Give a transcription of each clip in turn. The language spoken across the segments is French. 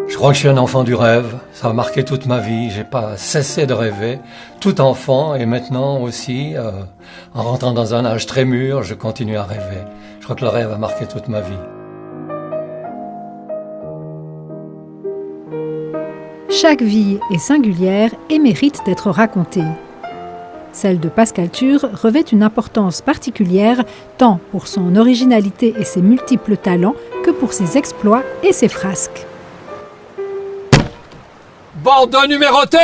Je crois que je suis un enfant du rêve. Ça a marqué toute ma vie. J'ai pas cessé de rêver. Tout enfant et maintenant aussi, en rentrant dans un âge très mûr, je continue à rêver. Je crois que le rêve a marqué toute ma vie. Chaque vie est singulière et mérite d'être racontée. Celle de Pascal Thur revêt une importance particulière tant pour son originalité et ses multiples talents que pour ses exploits et ses frasques. Bande numérotée!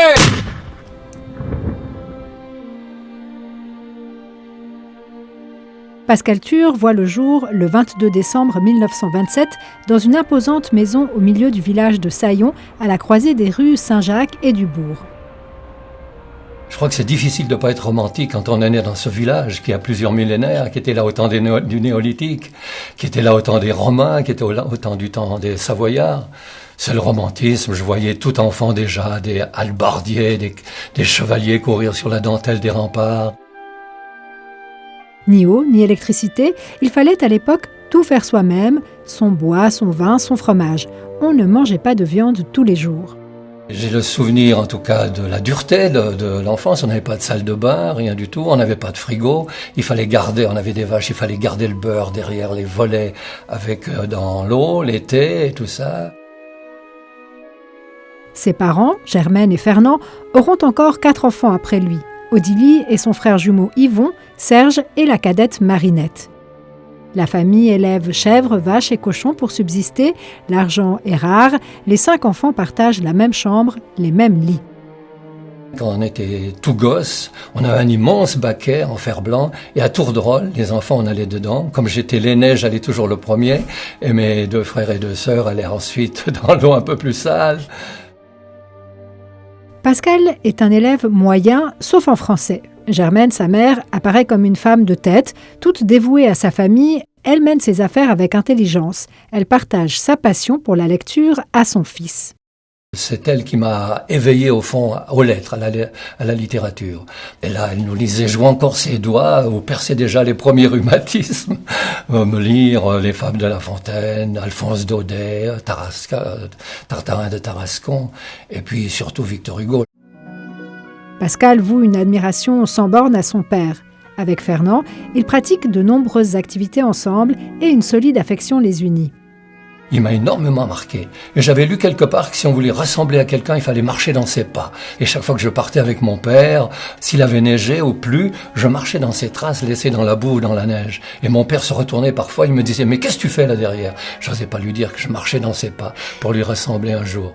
Pascal Thur voit le jour le 22 décembre 1927 dans une imposante maison au milieu du village de Saillon, à la croisée des rues Saint-Jacques et du Bourg. Je crois que c'est difficile de ne pas être romantique quand on est né dans ce village qui a plusieurs millénaires, qui était là au temps du néolithique, qui était là au temps des Romains, qui était au temps du temps des Savoyards. C'est le romantisme. Je voyais tout enfant déjà des hallebardiers, des chevaliers courir sur la dentelle des remparts. Ni eau, ni électricité, il fallait à l'époque tout faire soi-même, son bois, son vin, son fromage. On ne mangeait pas de viande tous les jours. J'ai le souvenir, en tout cas, de la dureté de l'enfance. On n'avait pas de salle de bain, rien du tout. On n'avait pas de frigo. Il fallait garder, on avait des vaches, il fallait garder le beurre derrière les volets avec dans l'eau, l'été et tout ça. Ses parents, Germaine et Fernand, auront encore 4 enfants après lui. Odile et son frère jumeau Yvon, Serge et la cadette Marinette. La famille élève chèvres, vaches et cochons pour subsister. L'argent est rare. Les 5 enfants partagent la même chambre, les mêmes lits. Quand on était tout gosse, on avait un immense baquet en fer blanc et à tour de rôle, les enfants, on allait dedans. Comme j'étais l'aîné, j'allais toujours le premier et mes 2 frères et 2 sœurs allaient ensuite dans l'eau un peu plus sale. Pascal est un élève moyen, sauf en français. Germaine, sa mère, apparaît comme une femme de tête, toute dévouée à sa famille. Elle mène ses affaires avec intelligence. Elle partage sa passion pour la lecture à son fils. C'est elle qui m'a éveillé au fond aux lettres, à la littérature. Et là, elle nous lisait, je vois encore ses doigts où perçaient déjà les premiers rhumatismes. Me lire les fables de La Fontaine, Alphonse Daudet, Tartarin de Tarascon, et puis surtout Victor Hugo. Pascal voue une admiration sans borne à son père. Avec Fernand, ils pratiquent de nombreuses activités ensemble et une solide affection les unit. Il m'a énormément marqué. Et j'avais lu quelque part que si on voulait ressembler à quelqu'un, il fallait marcher dans ses pas. Et chaque fois que je partais avec mon père, s'il avait neigé ou plu, je marchais dans ses traces laissées dans la boue ou dans la neige. Et mon père se retournait parfois, il me disait « Mais qu'est-ce que tu fais là derrière ?» Je n'osais pas lui dire que je marchais dans ses pas pour lui ressembler un jour.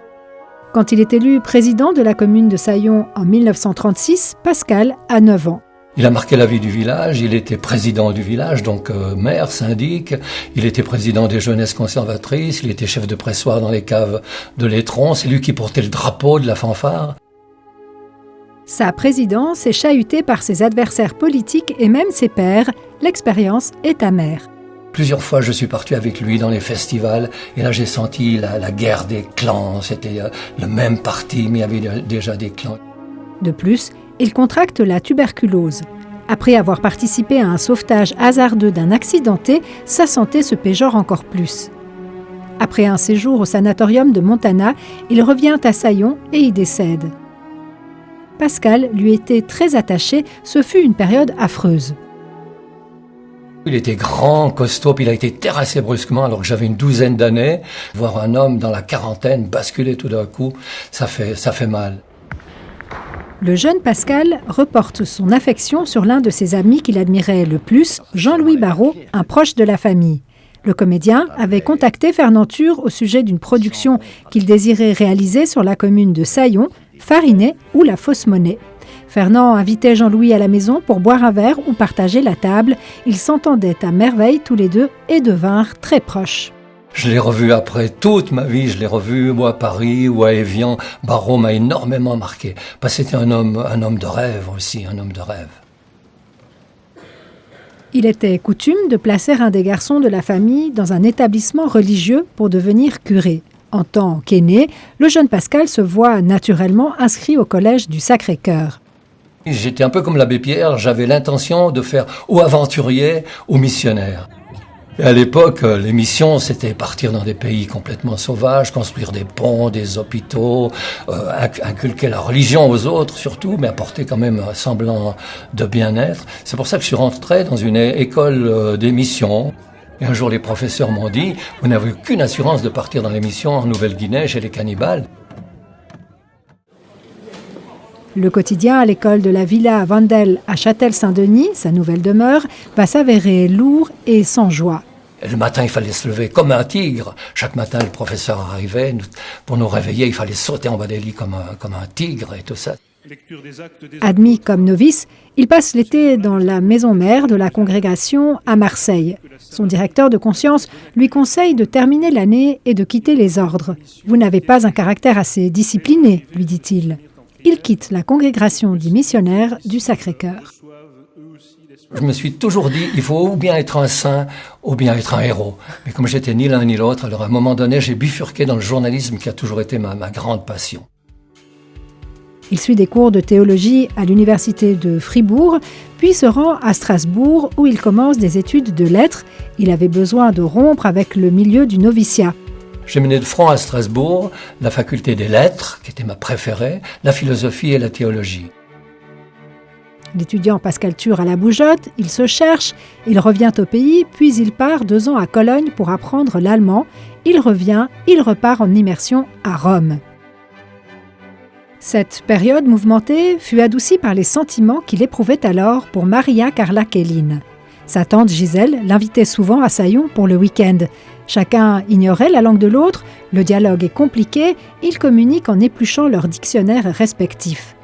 Quand il est élu président de la commune de Saillon en 1936, Pascal a 9 ans. Il a marqué la vie du village, il était président du village, donc maire, syndic, il était président des jeunesses conservatrices, il était chef de pressoir dans les caves de l'Étron, c'est lui qui portait le drapeau de la fanfare. Sa présidence est chahutée par ses adversaires politiques et même ses pairs. L'expérience est amère. Plusieurs fois, je suis parti avec lui dans les festivals et là, j'ai senti la guerre des clans. C'était le même parti, mais il y avait déjà des clans. De plus, il contracte la tuberculose. Après avoir participé à un sauvetage hasardeux d'un accidenté, sa santé se péjore encore plus. Après un séjour au sanatorium de Montana, il revient à Saillon et y décède. Pascal lui était très attaché, ce fut une période affreuse. Il était grand, costaud, puis il a été terrassé brusquement alors que j'avais une 12aine d'années. Voir un homme dans la quarantaine basculer tout d'un coup, ça fait mal. Le jeune Pascal reporte son affection sur l'un de ses amis qu'il admirait le plus, Jean-Louis Barrault, un proche de la famille. Le comédien avait contacté Fernand Thur au sujet d'une production qu'il désirait réaliser sur la commune de Saillon, Farinet ou La Fausse Monnaie. Fernand invitait Jean-Louis à la maison pour boire un verre ou partager la table. Ils s'entendaient à merveille tous les deux et devinrent très proches. Je l'ai revu après toute ma vie, je l'ai revu ou à Paris ou à Évian. Barrault m'a énormément marqué, parce que c'était un homme de rêve aussi, un homme de rêve. Il était coutume de placer un des garçons de la famille dans un établissement religieux pour devenir curé. En tant qu'aîné, le jeune Pascal se voit naturellement inscrit au collège du Sacré-Cœur. J'étais un peu comme l'abbé Pierre, j'avais l'intention de faire ou aventurier ou missionnaire. Et à l'époque, les missions, c'était partir dans des pays complètement sauvages, construire des ponts, des hôpitaux, inculquer la religion aux autres surtout, mais apporter quand même un semblant de bien-être. C'est pour ça que je suis rentré dans une école des missions. Et un jour, les professeurs m'ont dit « Vous n'avez aucune assurance de partir dans les missions en Nouvelle-Guinée chez les cannibales ». Le quotidien à l'école de la Villa Vandel à Châtel-Saint-Denis, sa nouvelle demeure, va s'avérer lourd et sans joie. Et le matin, il fallait se lever comme un tigre. Chaque matin, le professeur arrivait. Pour nous réveiller, il fallait sauter en bas des lits comme un tigre et tout ça. Admis comme novice, il passe l'été dans la maison mère de la congrégation à Marseille. Son directeur de conscience lui conseille de terminer l'année et de quitter les ordres. « Vous n'avez pas un caractère assez discipliné », lui dit-il. Il quitte la congrégation des missionnaires du Sacré-Cœur. Je me suis toujours dit, il faut ou bien être un saint, ou bien être un héros. Mais comme j'étais ni l'un ni l'autre, alors à un moment donné, j'ai bifurqué dans le journalisme qui a toujours été ma grande passion. Il suit des cours de théologie à l'université de Fribourg, puis se rend à Strasbourg où il commence des études de lettres. Il avait besoin de rompre avec le milieu du noviciat. J'ai mené de front à Strasbourg la faculté des lettres, qui était ma préférée, la philosophie et la théologie. L'étudiant Pascal Thur à la bougeotte, il se cherche, il revient au pays, puis il part 2 ans à Cologne pour apprendre l'allemand. Il revient, il repart en immersion à Rome. Cette période mouvementée fut adoucie par les sentiments qu'il éprouvait alors pour Maria Carla Kellin. Sa tante Gisèle l'invitait souvent à Saillon pour le week-end. Chacun ignorait la langue de l'autre, le dialogue est compliqué, ils communiquent en épluchant leurs dictionnaires respectifs.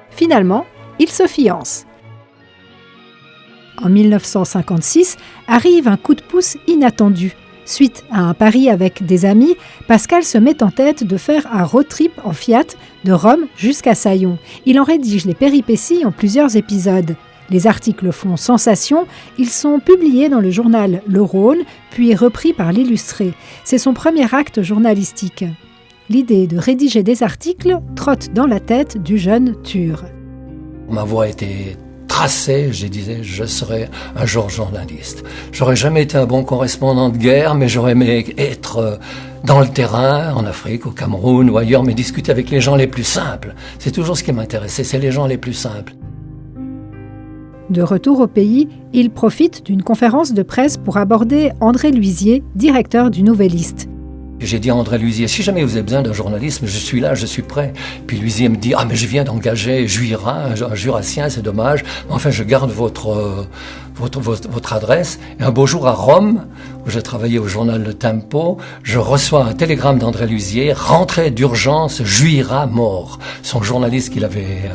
Finalement, ils se fiancent. En 1956, arrive un coup de pouce inattendu. Suite à un pari avec des amis, Pascal se met en tête de faire un road trip en Fiat de Rome jusqu'à Saillon. Il en rédige les péripéties en plusieurs épisodes. Les articles font sensation, ils sont publiés dans le journal Le Rhône, puis repris par l'Illustré. C'est son premier acte journalistique. L'idée de rédiger des articles trotte dans la tête du jeune Thur. Ma voie était tracée, je disais, je serai un jour journaliste. J'aurais jamais été un bon correspondant de guerre, mais j'aurais aimé être dans le terrain, en Afrique, au Cameroun ou ailleurs, mais discuter avec les gens les plus simples. C'est toujours ce qui m'intéressait, c'est les gens les plus simples. De retour au pays, il profite d'une conférence de presse pour aborder André Luisier, directeur du Nouvelliste. J'ai dit à André Luisier, si jamais vous avez besoin d'un journalisme, je suis là, je suis prêt. Puis Luisier me dit, mais je viens d'engager Juira, un jurassien, c'est dommage. Enfin, je garde votre adresse. Et un beau jour à Rome, où je travaillais au journal Le Tempo, je reçois un télégramme d'André Luisier, rentrée d'urgence, Juira mort. Son journaliste qu'il avait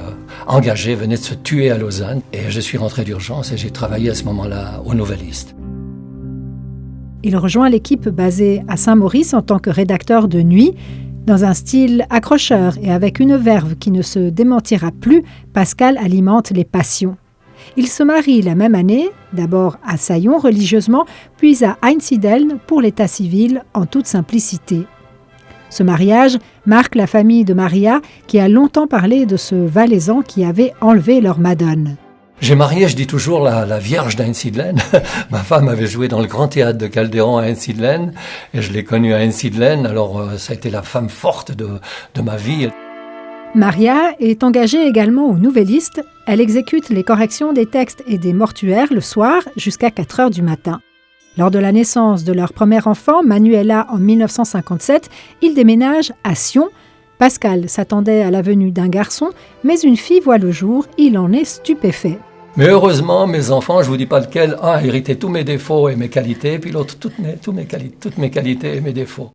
engagé venait de se tuer à Lausanne. Et je suis rentré d'urgence et j'ai travaillé à ce moment-là au Nouvelliste. Il rejoint l'équipe basée à Saint-Maurice en tant que rédacteur de nuit. Dans un style accrocheur et avec une verve qui ne se démentira plus, Pascal alimente les passions. Il se marie la même année, d'abord à Saillon religieusement, puis à Einsiedeln pour l'état civil en toute simplicité. Ce mariage marque la famille de Maria qui a longtemps parlé de ce Valaisan qui avait enlevé leur Madone. J'ai marié, je dis toujours, la Vierge d'Einsiedeln. Ma femme avait joué dans le Grand Théâtre de Calderon à Einsiedeln et je l'ai connue à Einsiedeln, alors ça a été la femme forte de ma vie. Maria est engagée également au Nouvelliste. Elle exécute les corrections des textes et des mortuaires le soir jusqu'à 4 heures du matin. Lors de la naissance de leur premier enfant, Manuela, en 1957, ils déménagent à Sion. Pascal s'attendait à la venue d'un garçon, mais une fille voit le jour, il en est stupéfait. Mais heureusement, mes enfants, je vous dis pas lequel, un a hérité tous mes défauts et mes qualités, puis l'autre toutes mes qualités et mes défauts.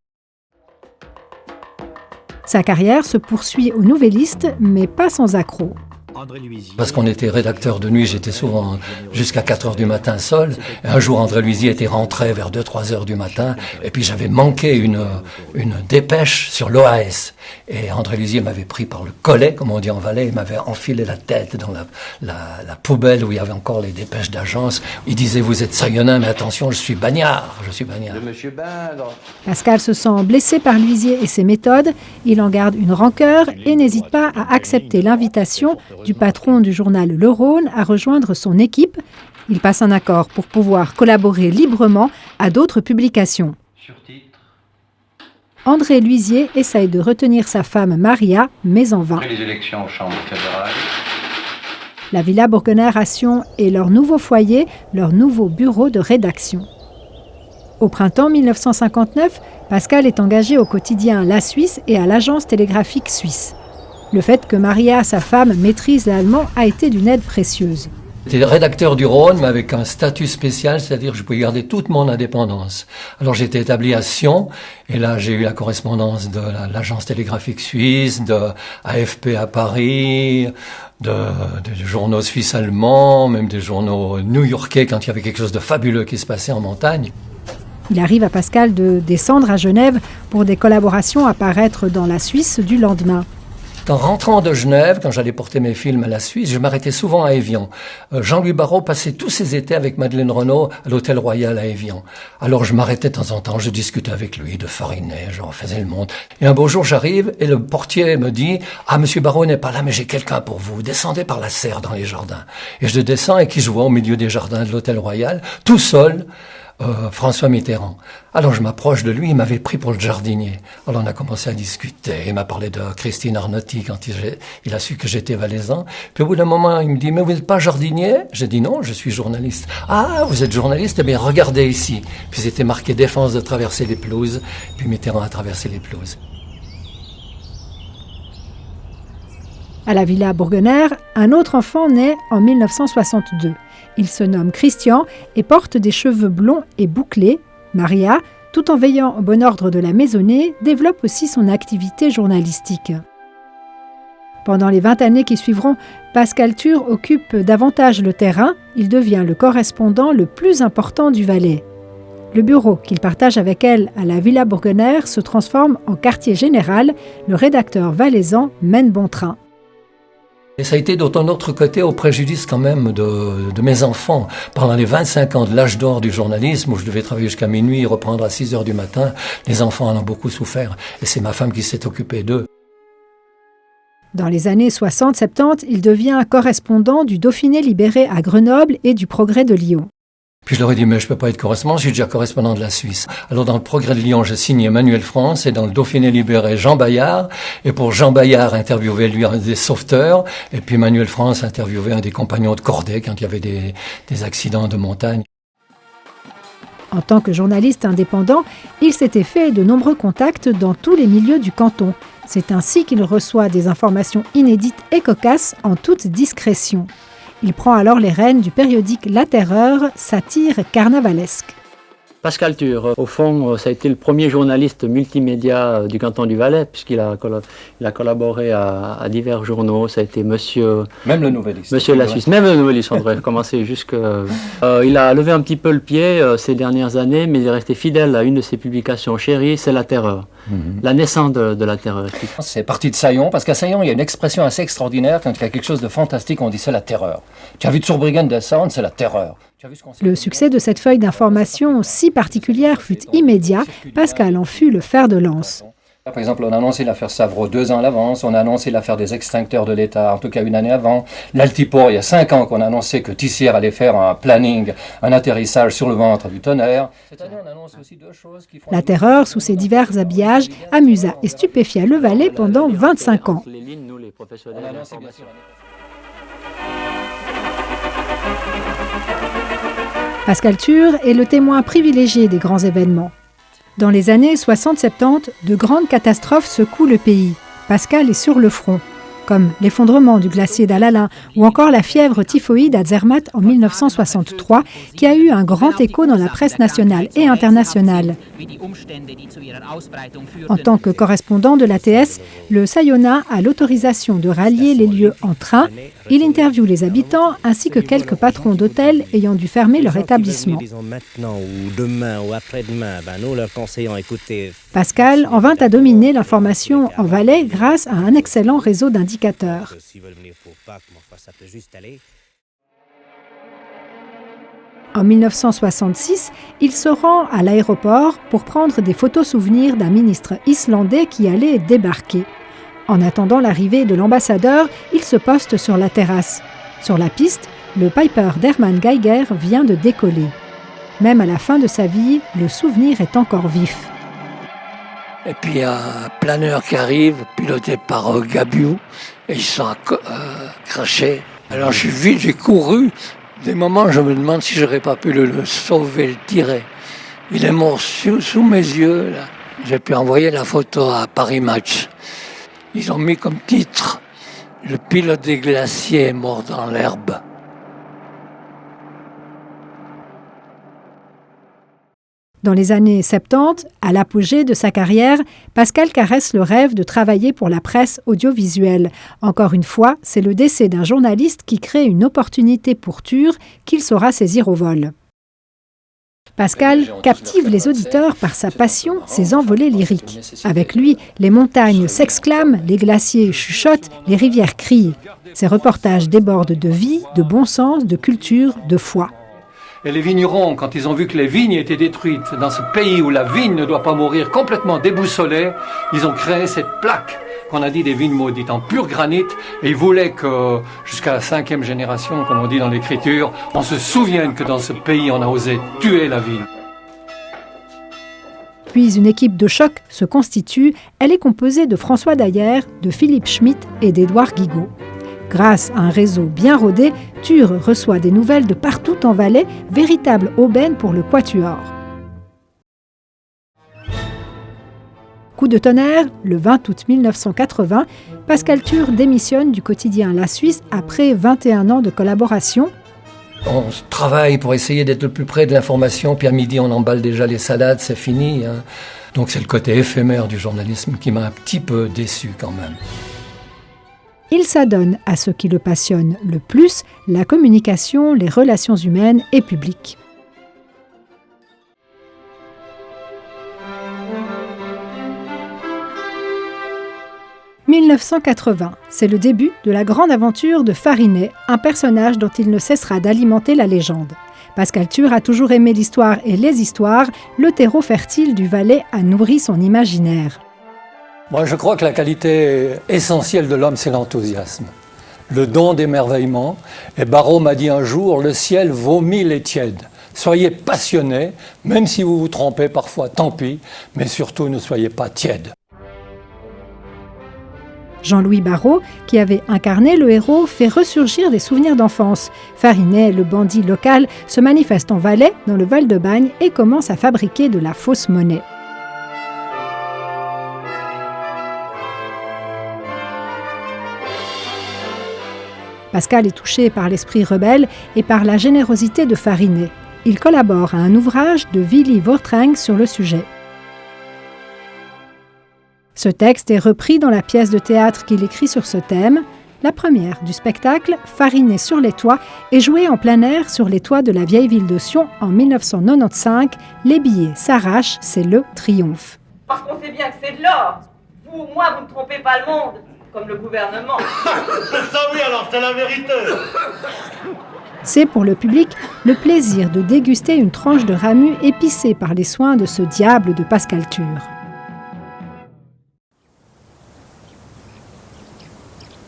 Sa carrière se poursuit au Nouvelliste, mais pas sans accroc. Parce qu'on était rédacteur de nuit, j'étais souvent jusqu'à 4 heures du matin seul. Et un jour, André Luisier était rentré vers 2-3 heures du matin. Et puis j'avais manqué une dépêche sur l'OAS. Et André Luisier m'avait pris par le collet, comme on dit en Valais. Il m'avait enfilé la tête dans la poubelle où il y avait encore les dépêches d'agence. Il disait, vous êtes Saguenay, mais attention, je suis bagnard. De Monsieur Bingre. Pascal se sent blessé par Luisier et ses méthodes. Il en garde une rancœur et n'hésite pas à accepter l'invitation du patron du journal Le Rhône à rejoindre son équipe. Il passe un accord pour pouvoir collaborer librement à d'autres publications. André Luisier essaye de retenir sa femme Maria, mais en vain. Après les élections aux chambres fédérales. La Villa Bourguenère à Sion est leur nouveau foyer, leur nouveau bureau de rédaction. Au printemps 1959, Pascal est engagé au quotidien La Suisse et à l'agence télégraphique suisse. Le fait que Maria, sa femme, maîtrise l'allemand a été d'une aide précieuse. J'étais rédacteur du Rhône, mais avec un statut spécial, c'est-à-dire que je pouvais garder toute mon indépendance. Alors j'étais établi à Sion, et là j'ai eu la correspondance de l'agence télégraphique suisse, de AFP à Paris, des journaux suisses allemands, même des journaux new-yorkais quand il y avait quelque chose de fabuleux qui se passait en montagne. Il arrive à Pascal de descendre à Genève pour des collaborations à paraître dans la Suisse du lendemain. En rentrant de Genève, quand j'allais porter mes films à la Suisse, je m'arrêtais souvent à Évian. Jean-Louis Barrault passait tous ses étés avec Madeleine Renaud à l'Hôtel Royal à Évian. Alors je m'arrêtais de temps en temps, je discutais avec lui de Farinet, je refaisais le monde. Et un beau jour, j'arrive et le portier me dit « Ah, monsieur Barrault n'est pas là, mais j'ai quelqu'un pour vous. Descendez par la serre dans les jardins. » Et je descends et qui je vois au milieu des jardins de l'Hôtel Royal, tout seul, François Mitterrand. Alors je m'approche de lui, il m'avait pris pour le jardinier. Alors on a commencé à discuter, il m'a parlé de Christine Arnauty quand il a su que j'étais valaisan. Puis au bout d'un moment, il me dit « Mais vous n'êtes pas jardinier ?» J'ai dit « Non, je suis journaliste. »« Ah, vous êtes journaliste ? Eh bien, regardez ici. » Puis c'était marqué « Défense de traverser les pelouses ». Puis Mitterrand a traversé les pelouses. À la Villa Bourguenère, un autre enfant naît en 1962. Il se nomme Christian et porte des cheveux blonds et bouclés. Maria, tout en veillant au bon ordre de la maisonnée, développe aussi son activité journalistique. Pendant les 20 années qui suivront, Pascal Thur occupe davantage le terrain. Il devient le correspondant le plus important du Valais. Le bureau qu'il partage avec elle à la Villa Bourguenère se transforme en quartier général. Le rédacteur valaisan mène bon train. Et ça a été d'autant autre côté au préjudice quand même de mes enfants. Pendant les 25 ans de l'âge d'or du journalisme, où je devais travailler jusqu'à minuit et reprendre à 6 heures du matin, les enfants en ont beaucoup souffert. Et c'est ma femme qui s'est occupée d'eux. Dans les années 60-70, il devient correspondant du Dauphiné libéré à Grenoble et du Progrès de Lyon. Puis je leur ai dit, mais je peux pas être correspondant, je suis déjà correspondant de la Suisse. Alors dans le Progrès de Lyon, j'ai signé Emmanuel France et dans le Dauphiné libéré, Jean Bayard. Et pour Jean Bayard, interviewé lui un des sauveteurs. Et puis Emmanuel France interviewé un des compagnons de cordée quand il y avait des accidents de montagne. En tant que journaliste indépendant, il s'était fait de nombreux contacts dans tous les milieux du canton. C'est ainsi qu'il reçoit des informations inédites et cocasses en toute discrétion. Il prend alors les rênes du périodique La Terreur, satire carnavalesque. Pascal Thur, au fond, ça a été le premier journaliste multimédia du canton du Valais, puisqu'il a collaboré à divers journaux. Ça a été Monsieur... Même le Nouvelliste. Monsieur La Suisse, même le Nouvelliste, on devrait commencer jusque... il a levé un petit peu le pied ces dernières années, mais il est resté fidèle à une de ses publications chéries, c'est La Terreur. La naissance de La Terreur. C'est parti de Saillon, parce qu'à Saillon, il y a une expression assez extraordinaire. Quand il y a quelque chose de fantastique, on dit c'est la terreur. Tu as vu Zurbriggen descendre, c'est la terreur. Le succès de cette feuille d'information si particulière fut immédiat. Pascal en fut le fer de lance. Par exemple, on a annoncé l'affaire Savreau 2 ans à l'avance, on a annoncé l'affaire des extincteurs de l'État, en tout cas une année avant. L'Altiport, il y a 5 ans qu'on a annoncé que Tissière allait faire un planning, un atterrissage sur le ventre du Tonnerre. Cette année, on annonce aussi 2 choses qui font... La Terreur, sous ses divers habillages, amusa et stupéfia le Valais pendant 25 ans. Pascal Thur est le témoin privilégié des grands événements. Dans les années 60-70, de grandes catastrophes secouent le pays. Pascal est sur le front. comme l'effondrement du glacier d'Alalin ou encore la fièvre typhoïde à Zermatt en 1963, qui a eu un grand écho dans la presse nationale et internationale. En tant que correspondant de l'ATS, le Sayona a l'autorisation de rallier les lieux en train. Il interviewe les habitants ainsi que quelques patrons d'hôtels ayant dû fermer leur établissement. Pascal en vint à dominer l'information en Valais grâce à un excellent réseau d'indicateurs. En 1966, il se rend à l'aéroport pour prendre des photos souvenirs d'un ministre islandais qui allait débarquer. En attendant l'arrivée de l'ambassadeur, il se poste sur la terrasse. Sur la piste, le Piper d'Hermann Geiger vient de décoller. Même à la fin de sa vie, le souvenir est encore vif. Et puis il y a un planeur qui arrive, piloté par Gabiou, et ils sont crachés. Alors je suis vite, j'ai couru. Des moments, je me demande si j'aurais pas pu le sauver, le tirer. Il est mort sous mes yeux, là. J'ai pu envoyer la photo à Paris Match. Ils ont mis comme titre « Le pilote des glaciers est mort dans l'herbe ». Dans les années 70, à l'apogée de sa carrière, Pascal caresse le rêve de travailler pour la presse audiovisuelle. Encore une fois, c'est le décès d'un journaliste qui crée une opportunité pour Ture qu'il saura saisir au vol. Pascal captive les auditeurs par sa passion, ses envolées lyriques. Avec lui, les montagnes s'exclament, les glaciers chuchotent, les rivières crient. Ses reportages débordent de vie, de bon sens, de culture, de foi. Et les vignerons, quand ils ont vu que les vignes étaient détruites dans ce pays où la vigne ne doit pas mourir, complètement déboussolée, ils ont créé cette plaque qu'on a dit des vignes maudites en pur granit. Et ils voulaient que, jusqu'à la 5e génération, comme on dit dans l'écriture, on se souvienne que dans ce pays, on a osé tuer la vigne. Puis une équipe de choc se constitue. Elle est composée de François Dayer, de Philippe Schmitt et d'Édouard Guigaud. Grâce à un réseau bien rodé, Ture reçoit des nouvelles de partout en Valais, véritable aubaine pour le quatuor. Coup de tonnerre, le 20 août 1980, Pascal Ture démissionne du quotidien La Suisse après 21 ans de collaboration. On travaille pour essayer d'être le plus près de l'information, puis à midi on emballe déjà les salades, c'est fini. Hein. Donc c'est le côté éphémère du journalisme qui m'a un petit peu déçu quand même. Il s'adonne à ce qui le passionne le plus, la communication, les relations humaines et publiques. « 1980, c'est le début de la grande aventure de Farinet, un personnage dont il ne cessera d'alimenter la légende. Pascal Ture a toujours aimé l'histoire et les histoires, le terreau fertile du Valais a nourri son imaginaire. Moi, je crois que la qualité essentielle de l'homme, c'est l'enthousiasme, le don d'émerveillement. Et Barrault m'a dit un jour, le ciel vomit les tièdes. Soyez passionnés, même si vous vous trompez parfois, tant pis, mais surtout ne soyez pas tièdes. Jean-Louis Barrault, qui avait incarné le héros, fait ressurgir des souvenirs d'enfance. Farinet, le bandit local, se manifeste en Valais, dans le Val-de-Bagne, et commence à fabriquer de la fausse monnaie. Pascal est touché par l'esprit rebelle et par la générosité de Farinet. Il collabore à un ouvrage de Willy Voortrenck sur le sujet. Ce texte est repris dans la pièce de théâtre qu'il écrit sur ce thème. La première du spectacle, Farinet sur les toits, est jouée en plein air sur les toits de la vieille ville de Sion en 1995. Les billets s'arrachent, c'est le triomphe. Parce qu'on sait bien que c'est de l'or. Vous, moi, vous ne trompez pas le monde. Comme le gouvernement. Ça oui, alors c'est la vérité. C'est pour le public le plaisir de déguster une tranche de ramu épicée par les soins de ce diable de Pascal Ture.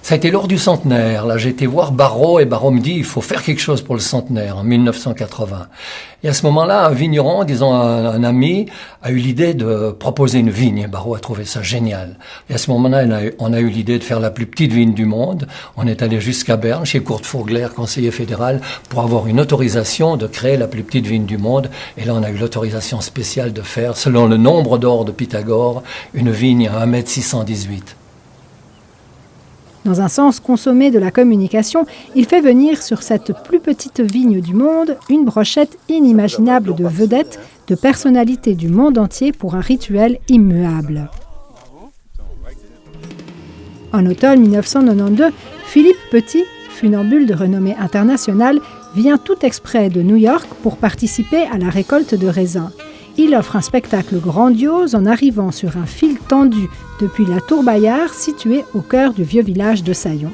Ça a été lors du centenaire. Là, j'ai été voir Barrault et Barrault me dit il faut faire quelque chose pour le centenaire en 1980. Et à ce moment-là, un vigneron, disons un ami, a eu l'idée de proposer une vigne. Barrault a trouvé ça génial. Et à ce moment-là, on a eu l'idée de faire la plus petite vigne du monde. On est allé jusqu'à Berne, chez Kurt Vogler, conseiller fédéral, pour avoir une autorisation de créer la plus petite vigne du monde. Et là, on a eu l'autorisation spéciale de faire, selon le nombre d'or de Pythagore, une vigne à 1,618 m. Dans un sens consommé de la communication, il fait venir sur cette plus petite vigne du monde une brochette inimaginable de vedettes, de personnalités du monde entier pour un rituel immuable. En automne 1992, Philippe Petit, funambule de renommée internationale, vient tout exprès de New York pour participer à la récolte de raisins. Il offre un spectacle grandiose en arrivant sur un fil tendu depuis la tour Bayard située au cœur du vieux village de Saillon.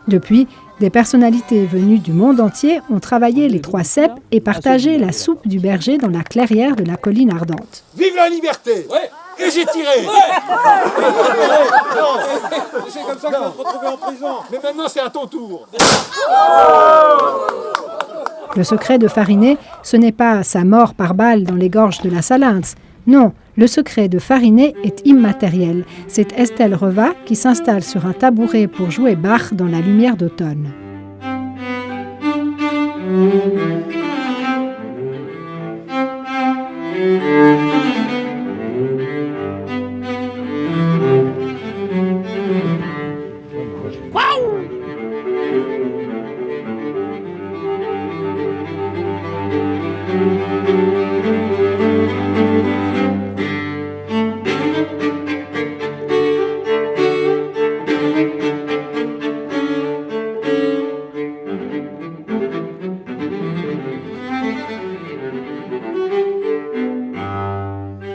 Depuis, des personnalités venues du monde entier ont travaillé les 3 ceps et partagé la soupe du berger dans la clairière de la colline ardente. Vive la liberté! Ouais. Et j'ai tiré! C'est comme ça qu'on va se retrouver en prison. Mais maintenant, c'est à ton tour. Le secret de Farinet, ce n'est pas sa mort par balle dans les gorges de la Salinthe. Non, le secret de Farinet est immatériel. C'est Estelle Reva qui s'installe sur un tabouret pour jouer Bach dans la lumière d'automne.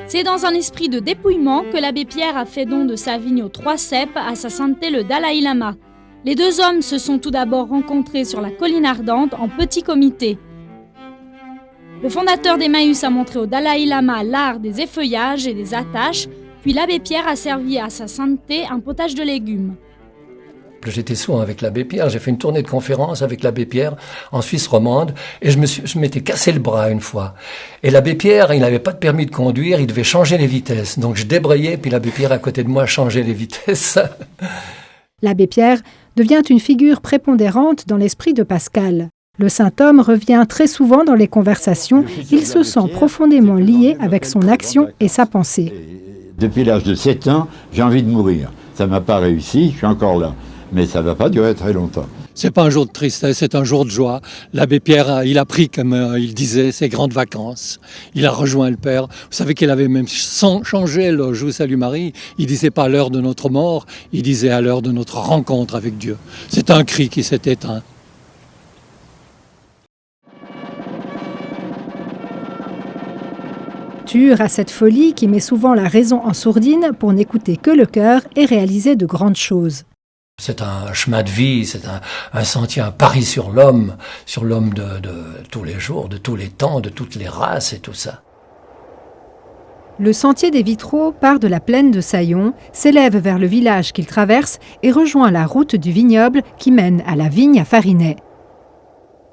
C'est dans un esprit de dépouillement que l'abbé Pierre a fait don de sa vigne aux 3 ceps à sa sainteté le Dalai Lama. Les 2 hommes se sont tout d'abord rencontrés sur la colline ardente en petit comité. Le fondateur d'Emmaüs a montré au Dalai Lama l'art des effeuillages et des attaches, puis l'abbé Pierre a servi à sa sainteté un potage de légumes. J'étais souvent avec l'abbé Pierre, j'ai fait une tournée de conférences avec l'abbé Pierre en Suisse romande et je m'étais cassé le bras une fois. Et l'abbé Pierre, il n'avait pas de permis de conduire, il devait changer les vitesses. Donc je débrayais, puis l'abbé Pierre à côté de moi changeait les vitesses. L'abbé Pierre devient une figure prépondérante dans l'esprit de Pascal. Le saint homme revient très souvent dans les conversations, il se sent profondément lié avec son action et sa pensée. Depuis l'âge de 7 ans, j'ai envie de mourir. Ça ne m'a pas réussi, je suis encore là. Mais ça ne va pas durer très longtemps. C'est pas un jour de tristesse, c'est un jour de joie. L'abbé Pierre, il a pris, comme il disait, ses grandes vacances. Il a rejoint le Père. Vous savez qu'il avait même changé le « Je vous salue Marie ». Il disait pas à l'heure de notre mort, il disait à l'heure de notre rencontre avec Dieu. C'est un cri qui s'est éteint. Ture a cette folie qui met souvent la raison en sourdine pour n'écouter que le cœur et réaliser de grandes choses. C'est un chemin de vie, c'est un sentier, un pari sur l'homme de tous les jours, de tous les temps, de toutes les races et tout ça. Le sentier des vitraux part de la plaine de Saillon, s'élève vers le village qu'il traverse et rejoint la route du vignoble qui mène à la vigne à Farinet.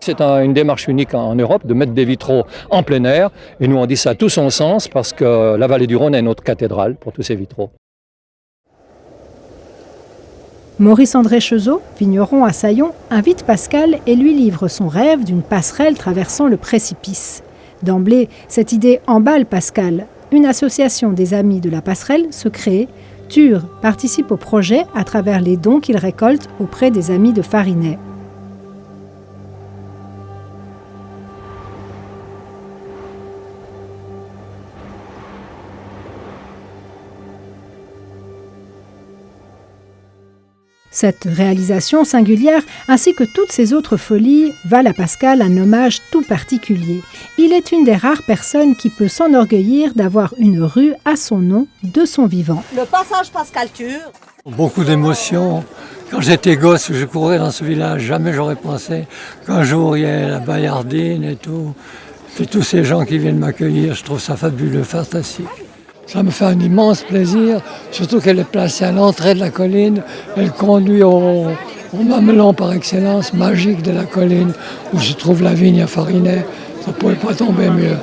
C'est une démarche unique en Europe de mettre des vitraux en plein air et nous on dit ça a tout son sens parce que la vallée du Rhône est notre cathédrale pour tous ces vitraux. Maurice-André Chezot, vigneron à Saillon, invite Pascal et lui livre son rêve d'une passerelle traversant le précipice. D'emblée, cette idée emballe Pascal. Une association des amis de la passerelle se crée. Ture participe au projet à travers les dons qu'il récolte auprès des amis de Farinet. Cette réalisation singulière, ainsi que toutes ses autres folies, valent à Pascal un hommage tout particulier. Il est une des rares personnes qui peut s'enorgueillir d'avoir une rue à son nom de son vivant. Le passage Pascal Ture. Beaucoup d'émotions. Quand j'étais gosse, je courais dans ce village, jamais j'aurais pensé qu'un jour il y ait la Bayardine et tout. Puis tous ces gens qui viennent m'accueillir, je trouve ça fabuleux, fantastique. Ça me fait un immense plaisir, surtout qu'elle est placée à l'entrée de la colline. Elle conduit au mamelon par excellence, magique de la colline, où se trouve la vigne à Farinet. Ça ne pouvait pas tomber mieux.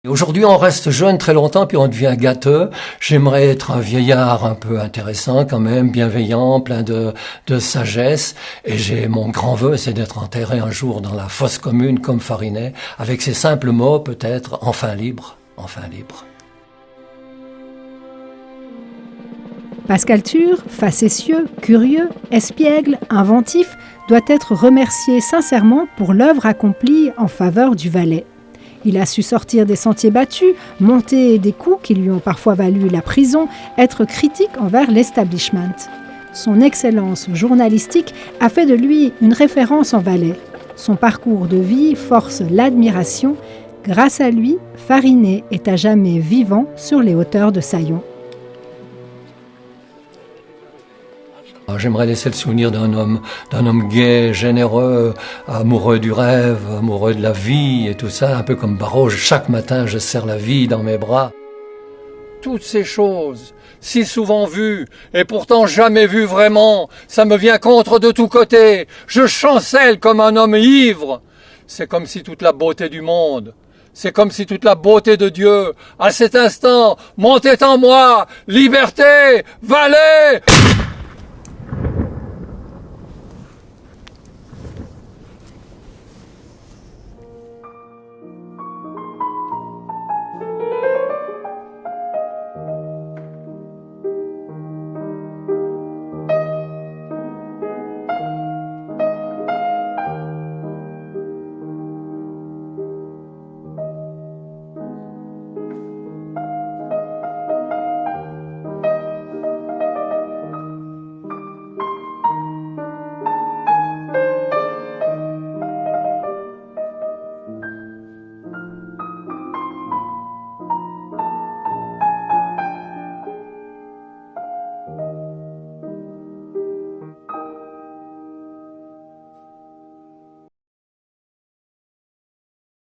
Aujourd'hui, on reste jeune très longtemps, puis on devient gâteux. J'aimerais être un vieillard un peu intéressant quand même, bienveillant, plein de sagesse. Et mon grand vœu, c'est d'être enterré un jour dans la fosse commune comme Farinet, avec ces simples mots peut-être, enfin libre. Enfin libre. Pascal Thur, facétieux, curieux, espiègle, inventif, doit être remercié sincèrement pour l'œuvre accomplie en faveur du Valais. Il a su sortir des sentiers battus, monter des coups qui lui ont parfois valu la prison, être critique envers l'establishment. Son excellence journalistique a fait de lui une référence en Valais. Son parcours de vie force l'admiration. Grâce à lui, Farinet est à jamais vivant sur les hauteurs de Saillon. J'aimerais laisser le souvenir d'un homme gai, généreux, amoureux du rêve, amoureux de la vie et tout ça, un peu comme Barrault. Chaque matin, je serre la vie dans mes bras. Toutes ces choses, si souvent vues, et pourtant jamais vues vraiment, ça me vient contre de tous côtés. Je chancelle comme un homme ivre. C'est comme si toute la beauté du monde, c'est comme si toute la beauté de Dieu, à cet instant, montait en moi. Liberté, Valais!